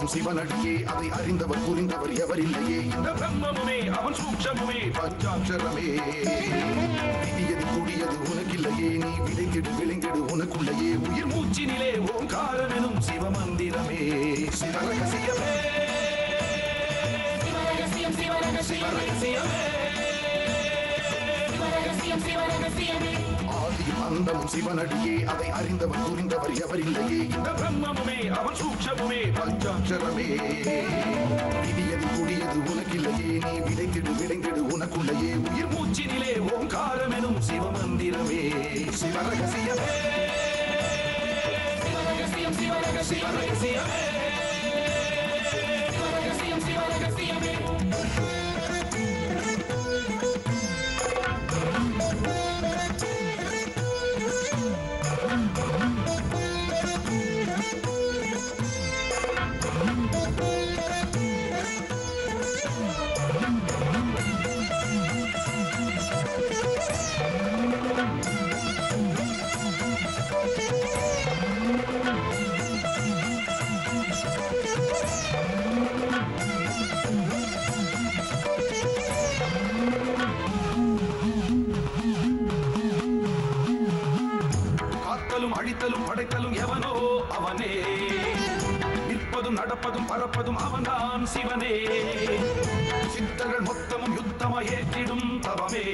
அந்தமும் சிவனடியே அதை அறிந்தவர் புரிந்தவர் எவரில்லையே இந்த பிரம்மமுமே அவன் சூக்ஷமுமே பஞ்சாட்சரமே விதியது கூடியது உனக்கில்லையே நீ விளைங்கிடு விளைங்கிடு உனக்குள்ளையே உயிர் மூச்சினிலே ஓங்காரம் எனும் சிவமந்திரமே சிவரகசியமே ஆதியும் அந்தமும் சிவனடியே அதை அறிந்தவர் புரிந்தவர் எவரில்லையே இந்த பிரம்மமுமே அவன் சூக்ஷமுமே பஞ்சாட்சரமே விதியது கூடியது உனக்கில்லையே நீ விளைங்கிடு விளைங்கிடு உனக்குள்ளையே உயிர் மூச்சினிலே ஓங்காரம் எனும் சிவமந்திரமே சிவரகசியமே சிவரகசியமே அழித்தலும் படைத்தலும் எவனோ அவனே நிற்பதும் நடப்பதும் பறப்பதும் அவன்தான் சிவனே சித்தர்கள் மொத்தமும் யுத்தமாய் ஏற்றிடும் தவமே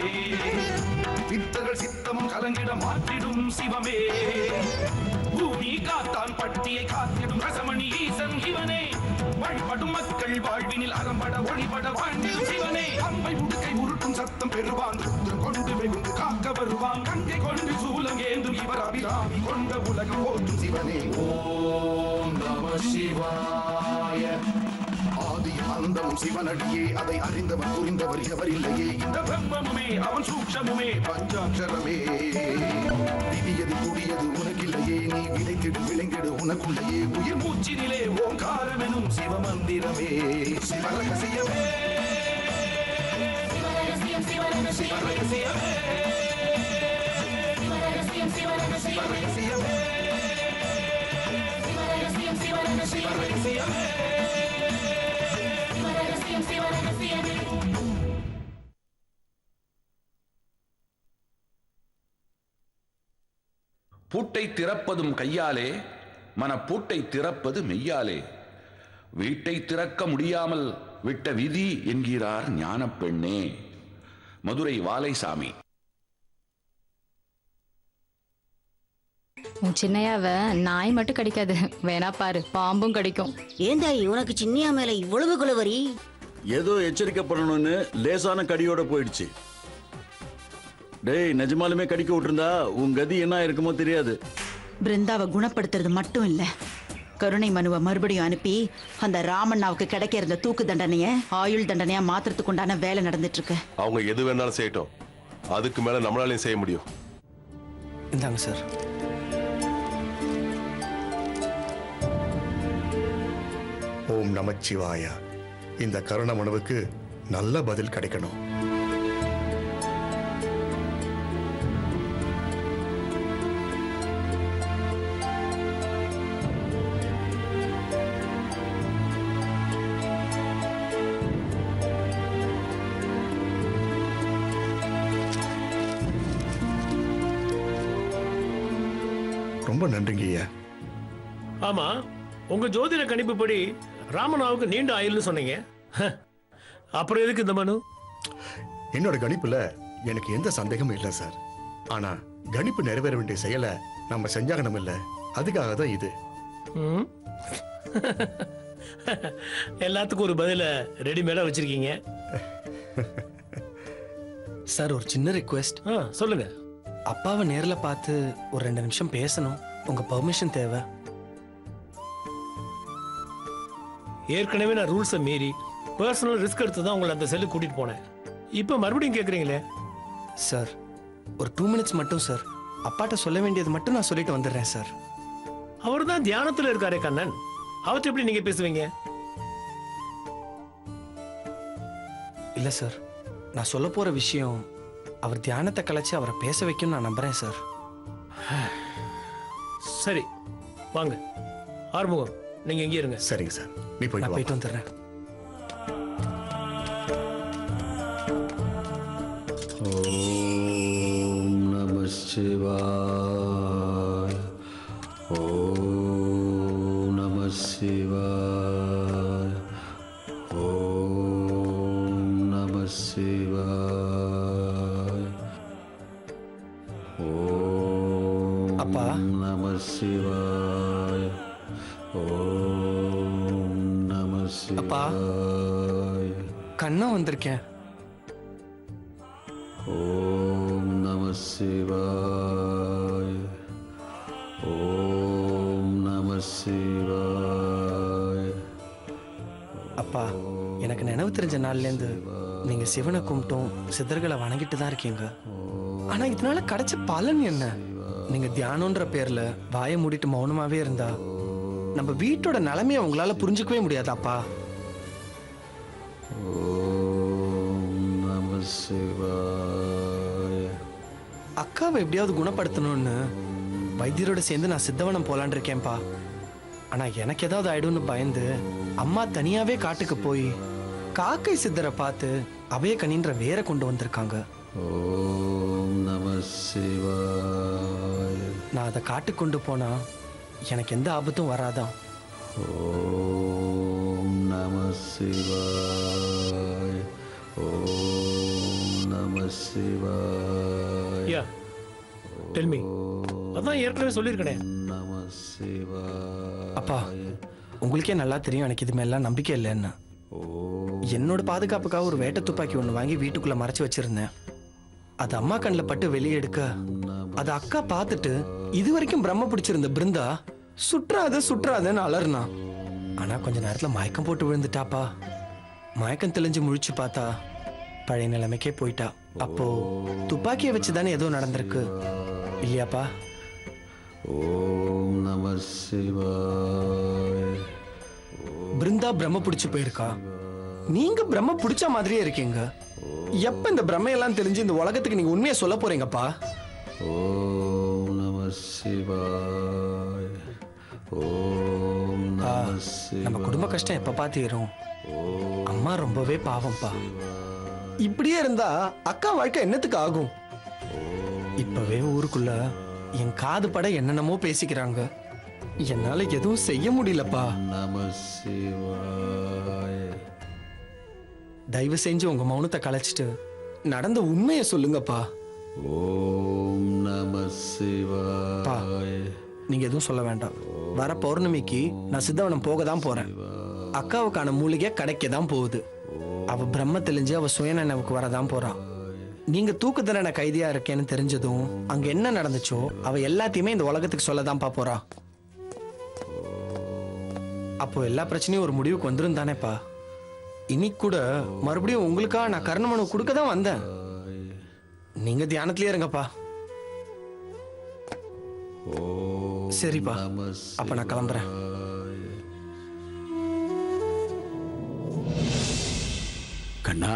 வித்தர்கள் சித்தமும் கலங்கிட மாற்றிடும் சிவமே பூமி காத்தான் பட்டியை காத்திடும் ரசமணி ஈசன் இவனே வழிபடும் மக்கள் வாழ்வினில் அறம்பட ஒளிபட வாழ்ந்திடும் சிவனே அம்பை முடுக்கை உருட்டும் சத்தம் பெறுவான் கொண்டு வெகுந்து காக்க வருவான் கங்கை கொண்டு சூலம் ஏந்தும் இவர் அபிராமி கொண்ட உலகம் போற்றும் சிவனே ஓம் நம சிவாய ஆதியும் அந்தமும் சிவனடியே அதை அறிந்தவர் புரிந்தவர் எவரில்லையே இந்த பிரம்மமுமே அவன் சூக்ஷமுமே பஞ்சாட்சரமே விதியது கூடியது உனக்கில்லையே நீ விளைங்கிடு விளைங்கிடு உனக்குள்ளையே உயிர் மூச்சினிலே ஓங்காரம் எனும் சிவமந்திரமே சிவரகசியமே சிவரகசியமே சிவரகசியமே சிவரகசியமே பூட்டை திறப்பதும் கையாலே மனப்பூட்டை திறப்பது மெய்யாலே வீட்டை திறக்க முடியாமல் விட்ட விதி என்கிறார் ஞான பெண்ணே. மதுரை வாலைசாமி. உன் சின்னையாவ நாய் மட்டும் கடிக்காது, வேணா பாரு பாம்பும் கடிக்கும். ஏந்தாய் உனக்கு சின்னையா மேல இவ்வளவு குலவரி? ஏதோ எச்சரிக்கப்படணும்னு லேசான கடியோட போயிடுச்சு. டேய், நிஜமாலுமே கடிக்க விட்டுருந்தா உன் கதி என்ன இருக்குமோ தெரியாது. பிருந்தாவை குணப்படுத்துறது மட்டும் இல்ல, கருணை மனுவை மறுபடியும் அனுப்பி அந்த ராமண்ணாவுக்கு கிடைக்க இருந்த தூக்கு தண்டனைய ஆயுள் தண்டனையா மாத்திரத்துக்கு உண்டான வேலை நடந்துட்டு இருக்கு. அவங்க எது வேணாலும் செய்யட்டும், அதுக்கு மேல நம்மளாலையும் செய்ய முடியும். இந்தாங்க சார். ஓம் நமச்சிவாய. இந்த கருண மனுவுக்கு நல்ல பதில் கிடைக்கணும். ரொம்ப நன்றிங்க ஐயா. ஆமா, உங்க ஜோதிட கணிப்புப்படி ராமனாவுக்கு நீண்ட ஆயுள்னு சொன்னீங்க. அப்புறம் எதுக்கு இந்த மனு? என்னோட கணிப்புல எனக்கு எந்த சந்தேகமும் இல்லை சார். ஆனா கணிப்பு நிறைவேற வேண்டிய செயலை நம்ம செஞ்சாகணும் இல்ல, அதுக்காக தான் இது. எல்லாத்துக்கும் ஒரு பதில ரெடிமேடா வச்சிருக்கீங்க. சார், ஒரு சின்ன ரிக்வெஸ்ட். சொல்லுங்க. அப்பாவை நேர்ல பார்த்து ஒரு 2 நிமிஷம் பேசணும். உங்க பெர்மிஷன் தேவை. ஏற்கனவே நான் ரூல்ஸை மீறி பர்சனல் ரிஸ்க் எடுத்து தான் உங்களை அந்த செல்லு கூட்டிட்டு போனேன். இப்போ மறுபடியும் கேட்குறீங்களே. சார், ஒரு 2 மினிட்ஸ் மட்டும் சார். அப்பாட்ட சொல்ல வேண்டியது மட்டும் நான் சொல்லிட்டு வந்துடுறேன் சார். அவர் தான் தியானத்தில் இருக்காரே கண்ணன், அவர்கிட்ட எப்படி நீங்க பேசுவீங்க? இல்ல சார், நான் சொல்ல போற விஷயம் அவர் தியானத்தை கலைச்சு அவரை பேச வைக்கும் நான் நம்புறேன் சார். சரி, வாங்க. ஆறுமுகம், நீங்க எங்கே இருங்க. சரிங்க சார், நீ போய் நான் போயிட்டு வந்துடுறேன். ஓம் நம சிவாய. ஓம் நம சிவாய. ஓம் நம சிவாய. ஓம் அப்பா. நம சிவாய. ஓம் நம அப்பா. சிவாய. கண்ணா வந்திருக்கேன். ஓம் நம சிவாய. ஓம் நம சிவாய. அப்பா, எனக்கு நினைவு தெரிஞ்ச நாள்லேருந்து நீங்க சிவனை கும்பிட்டும் சித்தர்களை வணங்கிட்டு தான் இருக்கீங்க. ஆனா இதனால கிடைச்ச பலன் என்ன? நீங்க தியானம்ன்ற பேர்ல வாயை மூடிட்டு மௌனமாவே இருந்தா நம்ம வீட்டோட நிலைமையை உங்களால புரிஞ்சுக்கவே முடியாதாப்பா. ஓம் நம சிவாய. அக்காவை எப்படியாவது குணப்படுத்தணும்னு வைத்தியரோட சேர்ந்து நான் சித்தவனம் போலான் இருக்கேன்ப்பா. ஆனா எனக்கு ஏதாவது ஆயிடும்னு பயந்து அம்மா தனியாவே காட்டுக்கு போய் காக்கை சித்தரை பார்த்து அபயக்கனின்ற வேற கொண்டு வந்திருக்காங்க. ஓம் நம சிவாய. நான் அதை காட்டுக்கு கொண்டு போனா எனக்கு எந்த ஆபத்தும் வராதான். ஓம் நம சிவாய. ஓம் நம சிவாய. யா டெல் மீ. அதான் ஏற்கனவே சொல்லியிருக்கனே. நம சிவாய. அப்பா, உங்களுக்கே நல்லா தெரியும் எனக்கு இது மேலாம் நம்பிக்கை இல்லைன்னு. என்னோட பாதுகாப்புக்காக ஒரு வேட்டை துப்பாக்கி ஒன்று வாங்கி வீட்டுக்குள்ள மறைச்சு வச்சிருந்தேன். அது அம்மா கண்ணில் பட்டு வெளியே எடுக்க அது அக்கா பார்த்துட்டு இது வரைக்கும் பிரம்ம பிடிச்சிருந்த பிருந்தா சுற்றாதன்னு அலர்னா. ஆனா கொஞ்ச நேரத்துல மயக்கம் போட்டு விழுந்துட்டாப்பா. மயக்கம் தெளிஞ்சு முழிச்சு பார்த்தா பழைய நிலைமைக்கே போயிட்டா. அப்போ துப்பாக்கியை வச்சுதானே ஏதோ நடந்திருக்கு இல்லையாப்பா? ஓம் நம சிவாய. பிருந்தா பிரம்ம பிடிச்சு போயிருக்கா. நீங்க பிரம்ம பிடிச்ச மாதிரியே இருக்கீங்க. எப்ப இந்த பிரம்மையெல்லாம் தெரிஞ்சு இந்த உலகத்துக்கு நீங்க உண்மையை சொல்ல போறீங்கப்பா? ஓம் நம சிவாய. ஓம் நம சிவாய. நம்ம குடும்ப கஷ்டம் எப்ப பாத்தீரும்? அம்மா ரொம்பவே பாவம்ப்பா. இப்படியே இருந்தா அக்கா வாழ்க்கை என்னத்துக்கு ஆகும்? இப்பவே ஊருக்குள்ள என் காது பட என்னென்னமோ பேசிக்கிறாங்க. என்னால எதுவும் செய்ய முடியலப்பா. நம சிவாய. தயவு செஞ்சு உங்க மௌனத்தை கலைச்சிட்டு நடந்த உண்மையை சொல்லுங்கப்பா. ஓம் நம பா, சிவாய. நீங்க எதுவும் சொல்ல வேண்டாம். வர பௌர்ணமிக்கு நான் சித்தவனம் போக தான் போறேன். அக்காவுக்கான மூலிகை கிடைக்க தான் போகுது. அவ பிரம்ம தெளிஞ்சு அவ சுயநினைவுக்கு வரதான் போறான். நீங்க தூக்கு தண்டனை கைதியா இருக்கேன்னு தெரிஞ்சதும் அங்க என்ன நடந்துச்சோ அவ எல்லாத்தையுமே இந்த உலகத்துக்கு சொல்லதான்ப்பா போறா. அப்போ எல்லா பிரச்சனையும் ஒரு முடிவுக்கு வந்துரும் தானேப்பா? இன்னைக்கு கூட மறுபடியும் உங்களுக்காக நான் கர்ணமனு கொடுக்க தான் வந்தேன். நீங்க தியானத்திலே இருங்கப்பா. சரிப்பா, அப்ப நான் கிளம்புறேன். கண்ணா,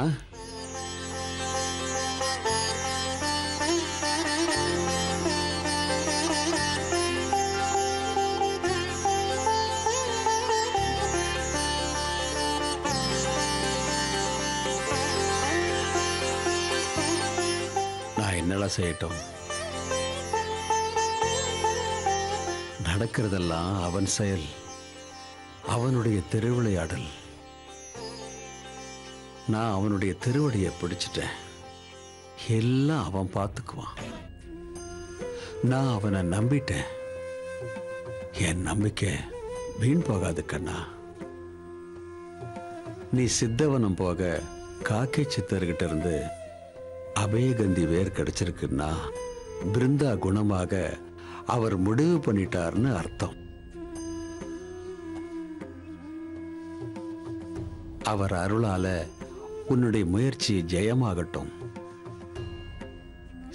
நான் என்னடா செய்யட்டும்? நடக்கிறதெல்லாம் அவன் செயல், அவனுடைய திருவிளையாடல். நான் அவனுடைய திருவடியை பிடிச்சிட்டேன். எல்லாம் அவன் பார்த்துக்குவான். நான் அவனை நம்பிட்டேன். என் நம்பிக்கை வீண் போகாது கண்ணா. நீ சித்தவனம் போக காக்கை சித்தர்கிட்ட இருந்து அபயகந்தி வேர் கிடைச்சிருக்குன்னா பிருந்தா குணமாக அவர் முடிவு பண்ணிட்டார்னு அர்த்தம். அவர் அருளால உன்னுடைய முயற்சி ஜெயமாகட்டும்.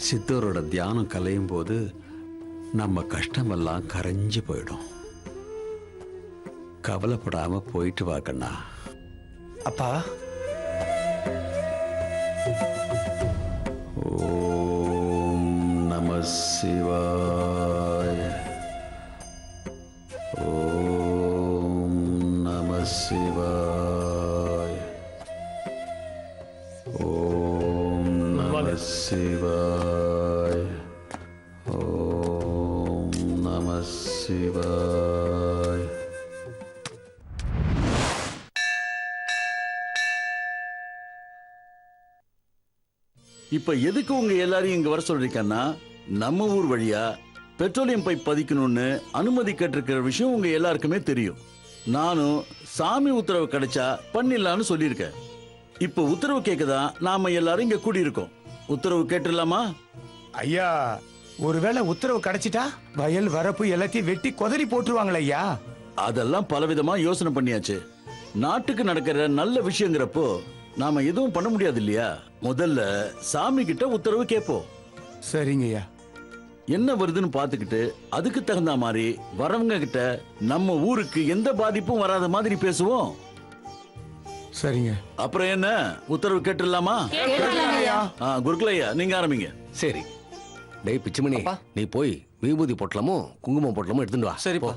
சித்தரோட தியானம் கலையும் போது நம்ம கஷ்டமெல்லாம் கரைஞ்சு போயிடும். கவலைப்படாம போயிட்டு வா கண்ணா. அப்பா, ஓம் நம சிவாய. ஓம் சிவாய. ஓம் நம சிவாய. இப்ப எதுக்கு உங்க எல்லாரையும் இங்க வர சொல்றீங்கன்னா, நம்ம ஊர் வழியா பெட்ரோலியம் பைப் பதிக்கணும்னு அனுமதி கேட்டிருக்கிற விஷயம் உங்க எல்லாருக்குமே தெரியும். நானும் சாமி உத்தரவு கிடைச்சா பண்ணிடலான்னு சொல்லியிருக்கேன். இப்ப உத்தரவு கேட்கதான் நாம எல்லாரும் இங்க கூடியிருக்கோம். உத்தரவு கேட்டுடலாமா? ஐயா, ஒருவேளை உத்தரவு கிடைச்சிட்டா வயல் வரப்பு எல்லாத்தையும் வெட்டி கொதறி போட்டுருவாங்களே ஐயா. அதெல்லாம் பலவிதமா யோசனை பண்ணியாச்சு. நாட்டுக்கு நடக்கிற நல்ல விஷயங்கிறப்போ நாம எதுவும் பண்ண முடியாது இல்லையா? முதல்ல சாமி கிட்ட உத்தரவு கேட்போம். சரிங்க ஐயா. என்ன வருதுன்னு பாத்துக்கிட்டு அதுக்கு தகுந்த மாதிரி வரவங்க கிட்ட நம்ம ஊருக்கு எந்த பாதிப்பும் வராத மாதிரி பேசுவோம். சரிங்க. அப்புறம் என்ன, உத்தரவு கேட்டுடலாமா? குருக்குலையா, நீங்க ஆரம்பிங்க. சரி. டேய் பிச்சுமணி, நீ போய் விபூதி பொட்டலமும் குங்குமம் பொட்டலமும் எடுத்துட்டு வா. சரிப்பா.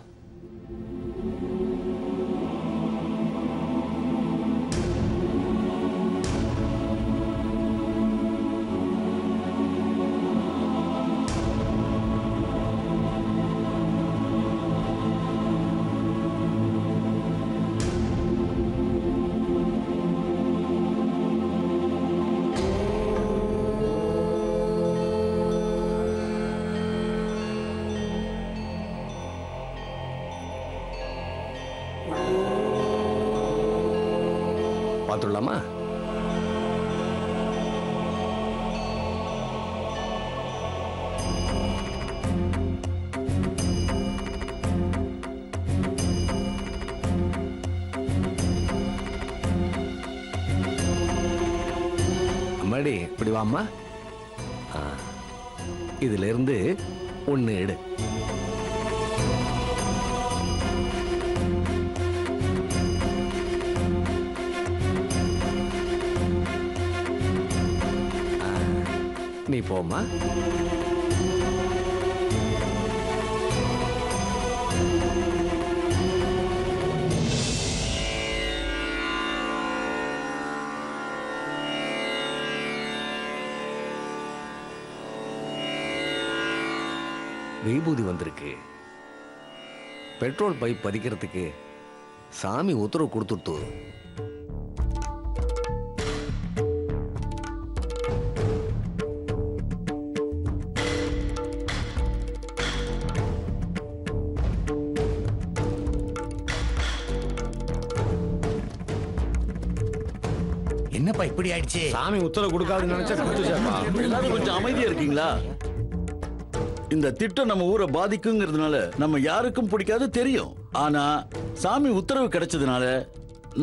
பார்த்துடலாமா? அம்மாடி இப்படி வாம்மா. இதுல இருந்து ஒன்னு எடு. நீ போமா. விபூதி வந்திருக்கு. பெட்ரோல் பைப் பதிக்கிறதுக்கு சாமி உத்தரவு கொடுத்துட்டு. என்னப்பா இப்படி ஆயிடுச்சு? சாமி உத்தரவு கொடுக்காதுன்னு நினைச்சா எல்லாரும் கொஞ்சம் அமைதியா இருக்கீங்களா? இந்த திட்டம் நம்ம ஊரை பாதிக்குங்கிறதுனால நம்ம யாருக்கும் பிடிக்காது தெரியும். ஆனா சாமி உத்தரவு கிடைச்சதுனால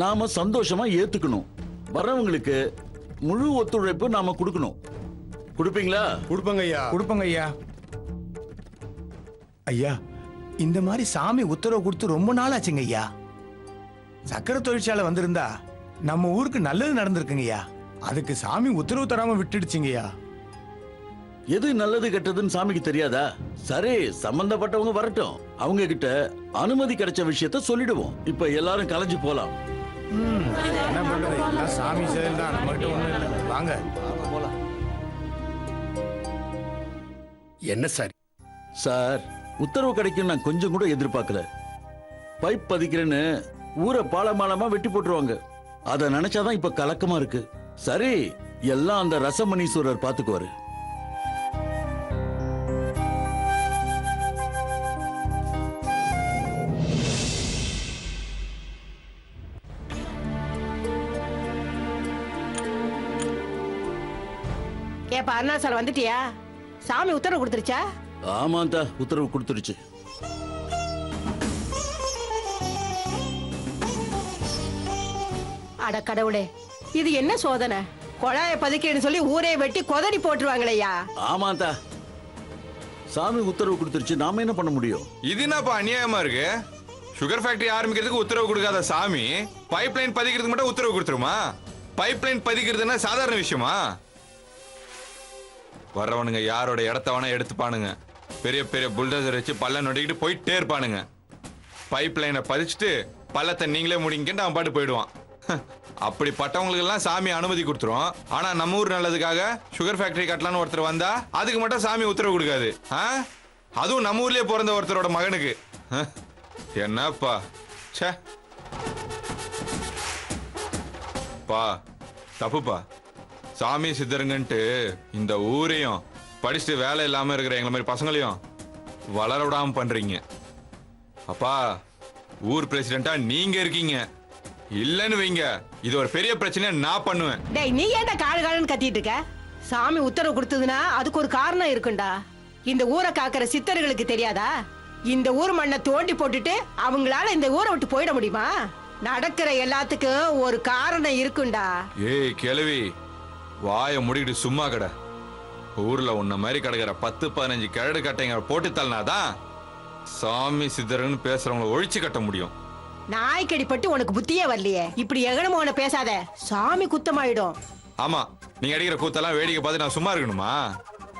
நாம சந்தோஷமா ஏத்துக்கணும். வர்றவங்களுக்கு முழு ஒத்துழைப்பு நாம கொடுக்கணும். கொடுப்பீங்களா? கொடுப்பங்க ஐயா. கொடுப்பங்க ஐயா. ஐயா, இந்த மாதிரி சாமி உத்தரவு கொடுத்து ரொம்ப நாள் ஆச்சுங்க ஐயா. சக்கரை தொழிற்சாலை வந்திருந்தா நம்ம ஊருக்கு நல்லது நடந்திருக்குங்க ஐயா. அதுக்கு சாமி உத்தரவு தராம விட்டுடுச்சுங்கய்யா. எது நல்லது கெட்டதுன்னு சாமிக்கு தெரியாதா? சரி, சம்பந்தப்பட்டவங்க வரட்டும். அவங்க கிட்ட அனுமதி கிடைச்ச விஷயத்த சொல்லிடுவோம். இப்ப எல்லாரும் கலைஞ்சு போலாம். என்ன பண்றது, எல்லாம் சாமி செயல் தான், நம்மகிட்ட ஒண்ணும் இல்லை. வாங்க போலாம். என்ன சார்? சார், உத்தரவு கிடைக்கும் நான் கொஞ்சம் கூட எதிர்பார்க்கல. பைப் பதிக்கிறேன்னு ஊரை பாலமாலமா வெட்டி போட்டுருவாங்க. அதை நினைச்சாதான் இப்ப கலக்கமா இருக்கு. சரி, எல்லாம் அந்த ரசமணீஸ்வரர் பாத்துக்குவாரு. ஏப்பா அண்ணா சார் வந்துட்டியா? சாமி உத்தரவு கொடுத்துருச்சா? ஆமாந்தா, உத்தரவு கொடுத்துருச்சு. அட கடவுளே, இது என்ன சோதனை? கொழாய பதிக்கிறேன்னு சொல்லி ஊரே வெட்டி கொதறி போட்டுருவாங்களையா? ஆமாந்தா, சாமி உத்தரவு கொடுத்துருச்சு. நாம என்ன பண்ண முடியும்? இது என்னப்பா அநியாயமா இருக்கு? சுகர் ஃபேக்டரி ஆரம்பிக்கிறதுக்கு உத்தரவு கொடுக்காத சாமி பைப் லைன் பதிக்கிறதுக்கு மட்டும் உத்தரவு கொடுத்துருமா? பைப் லைன் பதிக்கிறதுனா சாதாரண விஷயமா? வர்றவனுங்க யாரோட இடத்தவனா எடுத்துப்பானுங்க. பெரிய பெரிய புல்டோசர் வச்சு பள்ளம் நொடிக்கிட்டு போயிட்டே இருப்பானுங்க. பைப் லைனை பதிச்சுட்டு பள்ளத்தை நீங்களே முடிங்கன்னு அவன் பாட்டு போயிடுவான். அப்படிப்பட்டவங்களுக்கு எல்லாம் சாமி அனுமதி கொடுத்துரும். ஆனா நம்ம ஊர் நல்லதுக்காக சுகர் ஃபேக்டரி கட்டலான்னு ஒருத்தர் வந்தா அதுக்கு மட்டும் சாமி உத்தரவு கொடுக்காது. அதுவும் நம்ம ஊர்லயே பிறந்த ஒருத்தரோட மகனுக்கு. என்னப்பா சே பா தப்புப்பா. சாமி சித்தருங்கன்ட்டு இந்த ஊரையும் படிச்சுட்டு வேலை இல்லாம இருக்கிற எங்களை மாதிரி பசங்களையும் வளர விடாம பண்றீங்க. அப்பா ஊர் பிரசிடென்டா நீங்க இருக்கீங்க. இல்லன்னு வைங்க, இது ஒரு பெரிய பிரச்சனை நான் பண்ணுவேன். டேய் நீ ஏன்டா காலகாலன்னு கத்திட்டு இருக்க? சாமி உத்தரவு கொடுத்ததுன்னா அதுக்கு ஒரு காரணம் இருக்குண்டா. இந்த ஊரை காக்கிற சித்தர்களுக்கு தெரியாதா? இந்த ஊர் மண்ணை தோண்டி போட்டுட்டு அவங்களால இந்த ஊரை விட்டு போயிட முடியுமா? நடக்கிற எல்லாத்துக்கும் ஒரு காரணம் இருக்குண்டா. ஏய் கிழவி, வாய முடிக்கிட்டு சும்மா கடை. ஊர்ல உன்ன மாதிரி கிடக்கிற 10-15 கிழடு கட்டைங்க போட்டு தள்ளினாதான் சாமி சித்தர்னு பேசுறவங்களை ஒழிச்சு கட்ட முடியும். நாய்க்கடி பட்டு உனக்கு புத்தியே வரலையே. இப்படி எகனமோன பேசாத, சாமி குத்தமாயிடும். ஆமா, நீங்க அடிக்கிற கூத்தெல்லாம் வேடிக்கை பார்த்து நான் சும்மா இருக்கணுமா?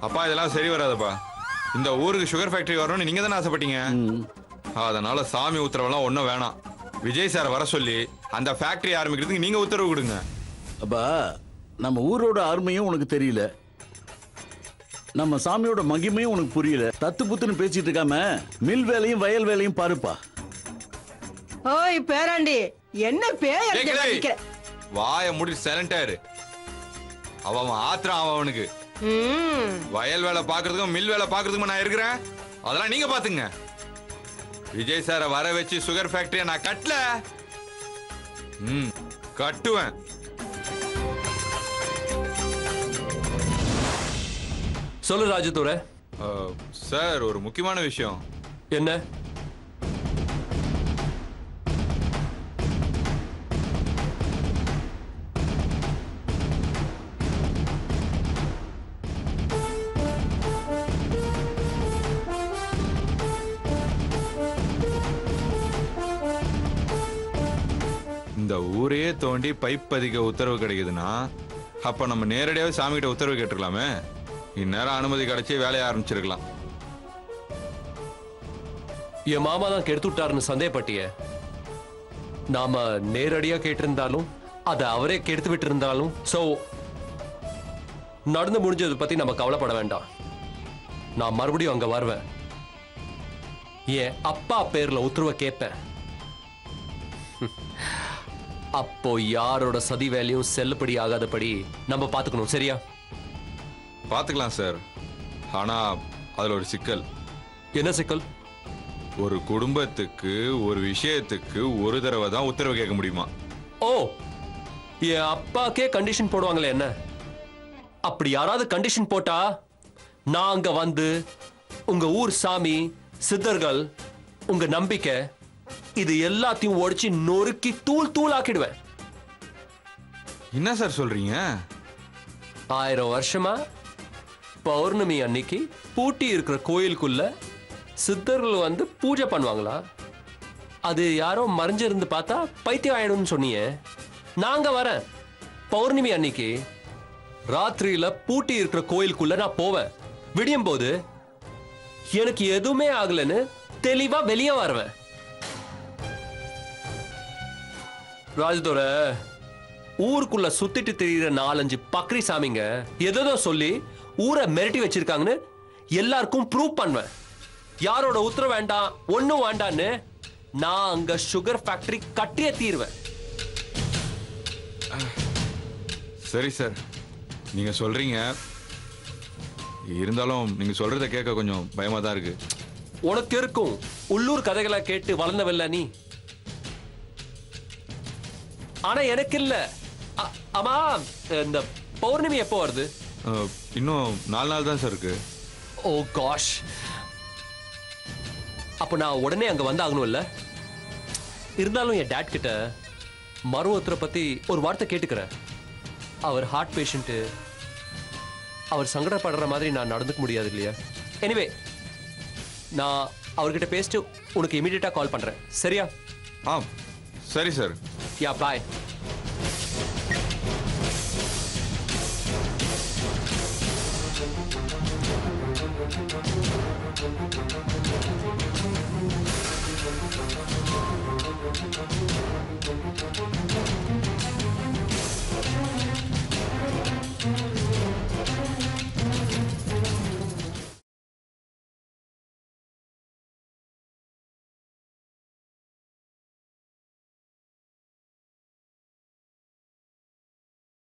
அப்பா இதெல்லாம் சரி வராதப்பா. இந்த ஊருக்கு சுகர் ஃபேக்டரி வரணும்னு நீங்க தானே ஆசைப்பட்டீங்க. அதனால சாமி உத்தரவெல்லாம் ஒன்றும் வேணாம். விஜய் சார் வர சொல்லி அந்த ஃபேக்டரி ஆரம்பிக்கிறதுக்கு நீங்க உத்தரவு கொடுங்க. அப்பா நம்ம ஊரோட அருமையும் உனக்கு தெரியல, நம்ம சாமியோட மகிமையும் உனக்கு புரியல. தத்து புத்துன்னு பேசிட்டு இருக்காம மில் வேலையும் வயல் வேலையும் பாருப்பா. ஓய் பேராண்டி, என்ன பேய் வாய முடி சைலண்டா இரு. அவன் ஆத்திரம் அவனுக்கு. வயல் வேலை பாக்குறதுக்கும் மில் வேலை பாக்குறதுக்கும் நான் இருக்கிறேன். அதெல்லாம் நீங்க பாத்துங்க. விஜய் சார வர வச்சு சுகர் ஃபேக்டரியை நான் கட்டல, கட்டுவேன். சொல்லு ராஜதுரை. சார் ஒரு முக்கியமான விஷயம். என்ன? இந்த ஊரையே தோண்டி பைப் பதிக்க உத்தரவு கிடைக்குதுன்னா அப்ப நம்ம நேரடியாவே சாமி கிட்ட உத்தரவு கேட்டுக்கலாமே. இந்நேரம் அனுமதி கிடைச்சி வேலையை ஆரம்பிச்சிருக்கலாம். என் மாமா தான் கெடுத்து விட்டாருன்னு சந்தேகப்பட்டிய. நாம நேரடியா கேட்டிருந்தாலும் அதை அவரே கெடுத்து விட்டு இருந்தாலும் சோ நடந்து முடிஞ்சதை பத்தி நம்ம கவலைப்பட வேண்டாம். நான் மறுபடியும் அங்க வருவேன். என் அப்பா பேர்ல உத்தரவை கேட்பேன். அப்போ யாரோட சதி வேலையும் செல்லுபடி ஆகாதபடி நம்ம பாத்துக்கணும். சரியா? பாத்துக்கலாம் சார். ஆனா அதுல ஒரு சிக்கல். என்ன சிக்கல்? ஒரு குடும்பத்துக்கு ஒரு விஷயத்துக்கு ஒரு தடவை தான் உத்தரவு கேட்க முடியுமா? ஓ, என் அப்பாக்கே கண்டிஷன் போடுவாங்களே என்ன? அப்படி யாராவது கண்டிஷன் போட்டா நான் அங்க வந்து உங்க ஊர் சாமி சித்தர்கள் உங்க நம்பிக்கை இது எல்லாத்தையும் ஒடிச்சு நொறுக்கி தூள் தூள் ஆக்கிடுவேன். என்ன சார் சொல்றீங்க? 1000 வருஷமா பௌர்ணமி அன்னைக்கு பூட்டி இருக்கிற கோயிலுக்குள்ள சித்தர்கள் வந்து பூஜை பண்ணுவாங்களா? அது யாரோ மறைஞ்சிருந்து பார்த்தா பைத்தியம் ஆயிடும்னு சொன்னீங்க. நாங்க வரேன். பௌர்ணமி அன்னைக்கு ராத்திரியில பூட்டி இருக்கிற கோயிலுக்குள்ள நான் போவேன். விடியும் போது எனக்கு எதுவுமே ஆகலன்னு தெளிவா வெளியே வருவேன். ராஜதுரை, ஊருக்குள்ள சுத்திட்டு தெரியுற 4-5 பக்ரி சாமிங்க எதோ சொல்லி ஊரை மிரட்டி வச்சிருக்காங்கன்னு எல்லாருக்கும் ப்ரூவ் பண்ணுவேன். யாரோட உத்தரவு வேண்டாம், ஒன்னும் வேண்டான்னு நான் அங்க சுகர் ஃபேக்டரி கட்டியே தீருவேன். சரி சார், நீங்க சொல்றீங்க. இருந்தாலும் நீங்க சொல்றத கேட்க கொஞ்சம் பயமா தான் இருக்கு. உனக்கு இருக்கும். உள்ளூர் கதைகளை கேட்டு வளர்ந்தவல்ல நீ. ஆனா எனக்கு இல்ல. ஆமா, இந்த பௌர்ணமி எப்போ வருது? இன்னும் 4 நாள் தான் சார் இருக்கு. ஓ காஷ், அப்ப நான் உடனே அங்க வந்தாகணும் இல்ல? இருந்தாலும் என் டாட் கிட்ட மருவத்தரை பத்தி ஒரு வார்த்தை கேட்டுக்கிறேன். அவர் ஹார்ட் பேஷண்ட். அவர் சங்கடப்படுற மாதிரி நான் நடந்துக்க முடியாது இல்லையா? எனிவே, நான் அவர்கிட்ட பேசிட்டு உனக்கு இமீடியட்டா கால் பண்றேன். சரியா? சரி சார். யா, பாய்.